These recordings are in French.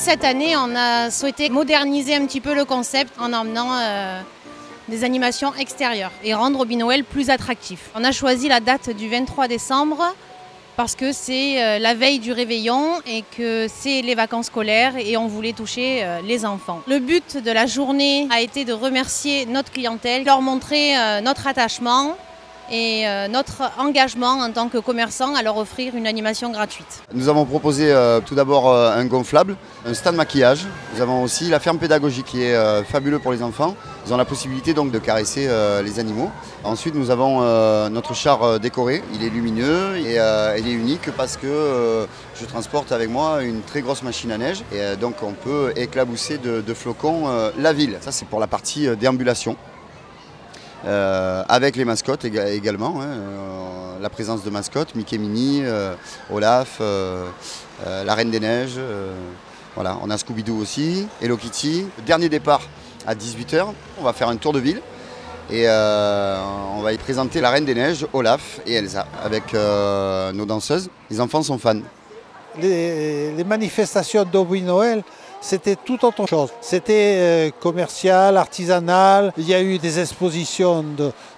cette année, on a souhaité moderniser un petit peu le concept en emmenant des animations extérieures et rendre Hobby Noël plus attractif. On a choisi la date du 23 décembre parce que c'est la veille du réveillon et que c'est les vacances scolaires et on voulait toucher les enfants. Le but de la journée a été de remercier notre clientèle, leur montrer notre attachement et notre engagement en tant que commerçant à leur offrir une animation gratuite. Nous avons proposé tout d'abord un gonflable, un stand maquillage. Nous avons aussi la ferme pédagogique qui est fabuleux pour les enfants. Ils ont la possibilité donc de caresser les animaux. Ensuite nous avons notre char décoré, il est lumineux et il est unique parce que je transporte avec moi une très grosse machine à neige et donc on peut éclabousser de flocons la ville. Ça c'est pour la partie déambulation. Avec les mascottes également, hein, la présence de mascottes, Mickey Minnie, Olaf, la Reine des Neiges, voilà, on a Scooby-Doo aussi, Hello Kitty. Dernier départ à 18 h, on va faire un tour de ville et on va y présenter la Reine des Neiges, Olaf et Elsa avec nos danseuses. Les enfants sont fans. Les manifestations d'Hobby Noël, c'était tout autre chose. C'était commercial, artisanal. Il y a eu des expositions,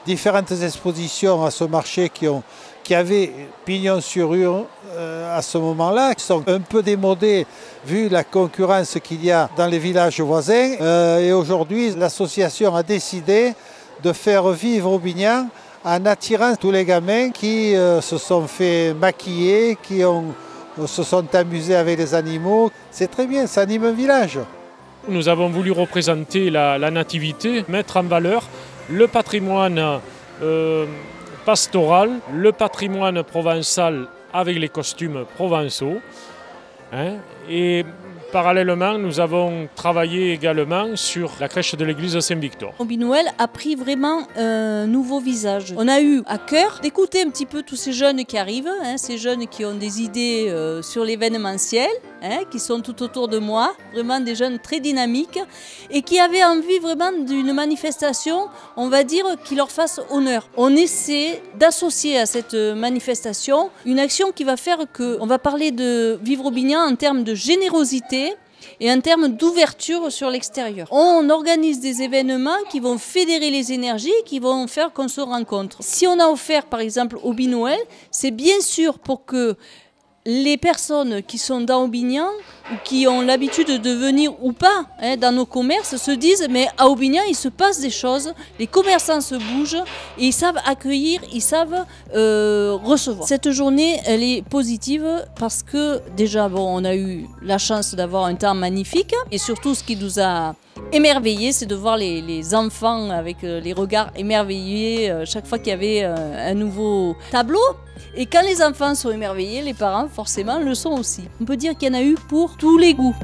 différentes expositions à ce marché qui avaient pignon sur rue à ce moment-là, qui sont un peu démodées vu la concurrence qu'il y a dans les villages voisins. Et aujourd'hui, l'association a décidé de faire vivre Aubignan en attirant tous les gamins qui se sont fait maquiller, qui se sont amusés avec les animaux. C'est très bien, ça anime un village. Nous avons voulu représenter la nativité, mettre en valeur le patrimoine pastoral, le patrimoine provençal avec les costumes provençaux. Et parallèlement, nous avons travaillé également sur la crèche de l'église Saint-Victor. Hobby Noël a pris vraiment un nouveau visage. On a eu à cœur d'écouter un petit peu tous ces jeunes qui arrivent, ces jeunes qui ont des idées sur l'événementiel, qui sont tout autour de moi, vraiment des jeunes très dynamiques et qui avaient envie vraiment d'une manifestation, on va dire, qui leur fasse honneur. On essaie d'associer à cette manifestation une action qui va faire qu'on va parler de Vivre Aubignan en termes de générosité et en termes d'ouverture sur l'extérieur. On organise des événements qui vont fédérer les énergies, qui vont faire qu'on se rencontre. Si on a offert par exemple Hobby Noël, c'est bien sûr pour que les personnes qui sont dans Aubignan ou qui ont l'habitude de venir ou pas dans nos commerces se disent mais à Aubignan il se passe des choses, les commerçants se bougent et ils savent accueillir, ils savent recevoir. Cette journée elle est positive parce que déjà on a eu la chance d'avoir un temps magnifique et surtout ce qui nous a émerveillé, c'est de voir les enfants avec les regards émerveillés chaque fois qu'il y avait un nouveau tableau. Et quand les enfants sont émerveillés, les parents forcément le sont aussi. On peut dire qu'il y en a eu pour tous les goûts.